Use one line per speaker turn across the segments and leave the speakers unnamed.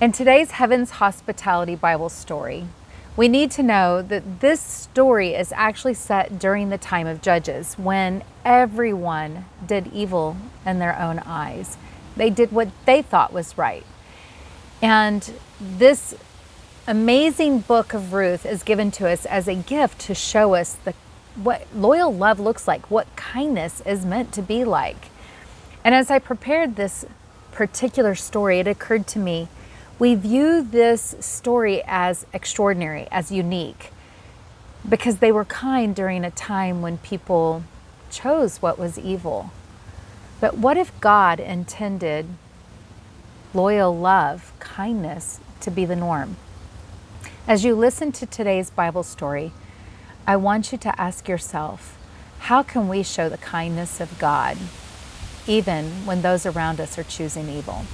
In today's Heaven's Hospitality Bible story, we need to know that this story is actually set during the time of Judges, when everyone did evil in their own eyes. They did what they thought was right. And this amazing book of Ruth is given to us as a gift to show us what loyal love looks like, what kindness is meant to be like. And as I prepared this particular story, it occurred to me, we view this story as extraordinary, as unique, because they were kind during a time when people chose what was evil. But what if God intended loyal love, kindness to be the norm? As you listen to today's Bible story, I want you to ask yourself, how can we show the kindness of God even when those around us are choosing evil?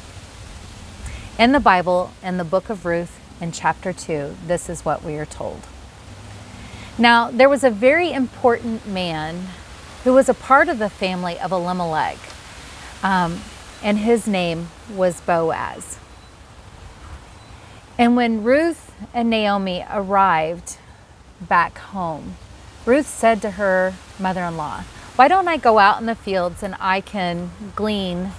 In the Bible, in the book of Ruth, in chapter 2, this is what we are told. Now, there was a very important man who was a part of the family of Elimelech, and his name was Boaz. And when Ruth and Naomi arrived back home, Ruth said to her mother-in-law, "Why don't I go out in the fields and I can glean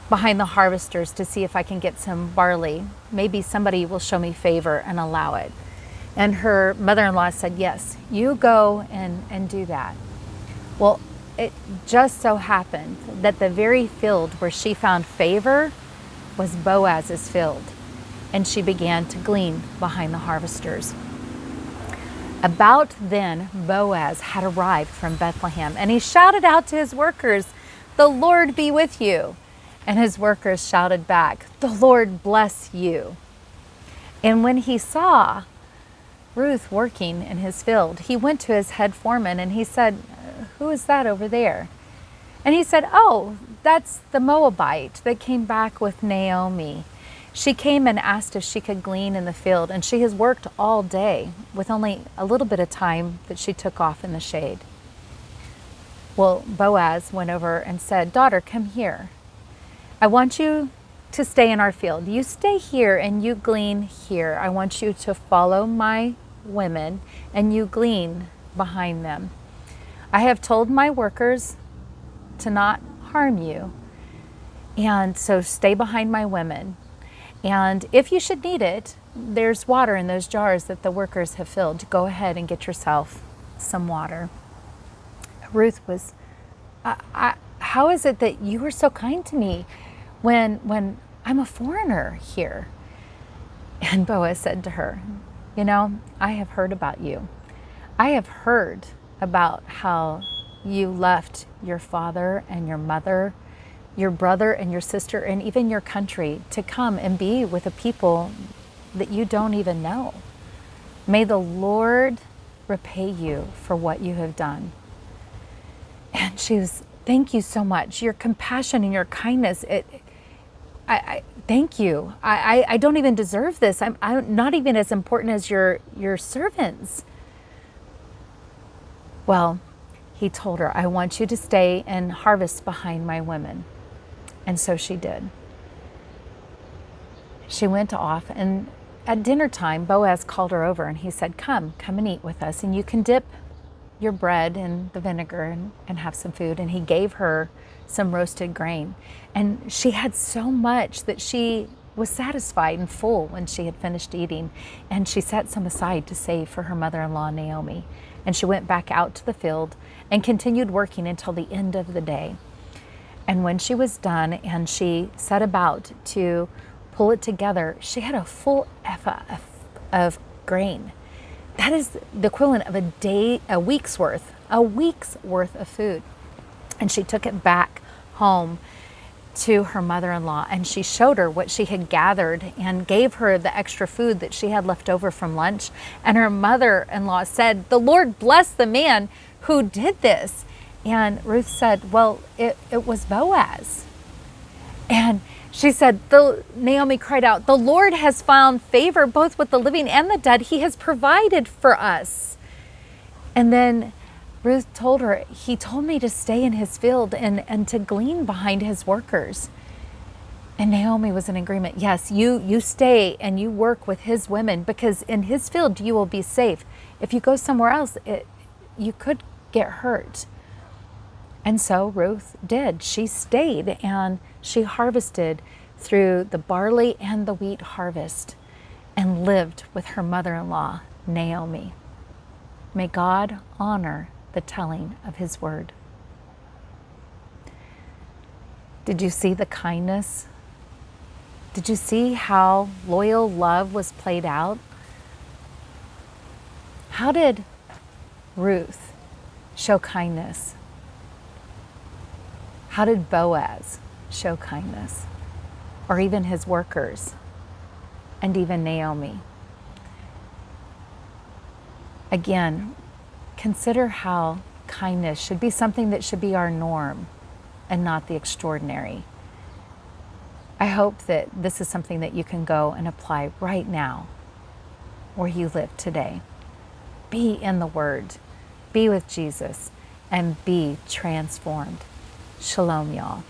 behind the harvesters to see if I can get some barley? Maybe somebody will show me favor and allow it." And her mother-in-law said, "Yes, you go and do that." Well, it just so happened that the very field where she found favor was Boaz's field, and she began to glean behind the harvesters. About then, Boaz had arrived from Bethlehem, and he shouted out to his workers, "The Lord be with you." And his workers shouted back, "The Lord bless you." And when he saw Ruth working in his field, he went to his head foreman and he said, "Who is that over there?" And he said, "Oh, that's the Moabite that came back with Naomi. She came and asked if she could glean in the field, and she has worked all day with only a little bit of time that she took off in the shade." Well, Boaz went over and said, "Daughter, come here. I want you to stay in our field. You stay here and you glean here. I want you to follow my women and you glean behind them. I have told my workers to not harm you, and so stay behind my women. And if you should need it, there's water in those jars that the workers have filled. Go ahead and get yourself some water." Ruth was, "How is it that you are so kind to me when I'm a foreigner here?" And Boaz said to her, "You know, I have heard about you. I have heard about how you left your father and your mother, your brother and your sister, and even your country to come and be with a people that you don't even know. May the Lord repay you for what you have done." And she was, "Thank you so much. Your compassion and your kindness, I thank you. I don't even deserve this. I'm not even as important as your servants." Well, he told her, "I want you to stay and harvest behind my women." And so she did. She went off, and at dinner time, Boaz called her over and he said, come and eat with us, and you can dip your bread in the vinegar and have some food." And he gave her some roasted grain. And she had so much that she was satisfied and full when she had finished eating. And she set some aside to save for her mother-in-law, Naomi. And she went back out to the field and continued working until the end of the day. And when she was done and she set about to pull it together, she had a full ephah of grain. That is the equivalent of a week's worth of food. And she took it back home to her mother-in-law, and she showed her what she had gathered and gave her the extra food that she had left over from lunch. And her mother-in-law said, "The Lord bless the man who did this." And Ruth said, "Well, it was Boaz." And she said, Naomi cried out, "The Lord has found favor both with the living and the dead. He has provided for us." And then Ruth told her, "He told me to stay in his field and to glean behind his workers." And Naomi was in agreement. Yes, you stay and you work with his women, because in his field you will be safe. If you go somewhere else, you could get hurt. And so Ruth did. She stayed and she harvested through the barley and the wheat harvest and lived with her mother-in-law, Naomi. May God honor the telling of his word. Did you see the kindness? Did you see how loyal love was played out? How did Ruth show kindness? How did Boaz show kindness? Or even his workers, and even Naomi? Again, consider how kindness should be something that should be our norm and not the extraordinary. I hope that this is something that you can go and apply right now where you live today. Be in the Word, be with Jesus, and be transformed. Shalom, y'all.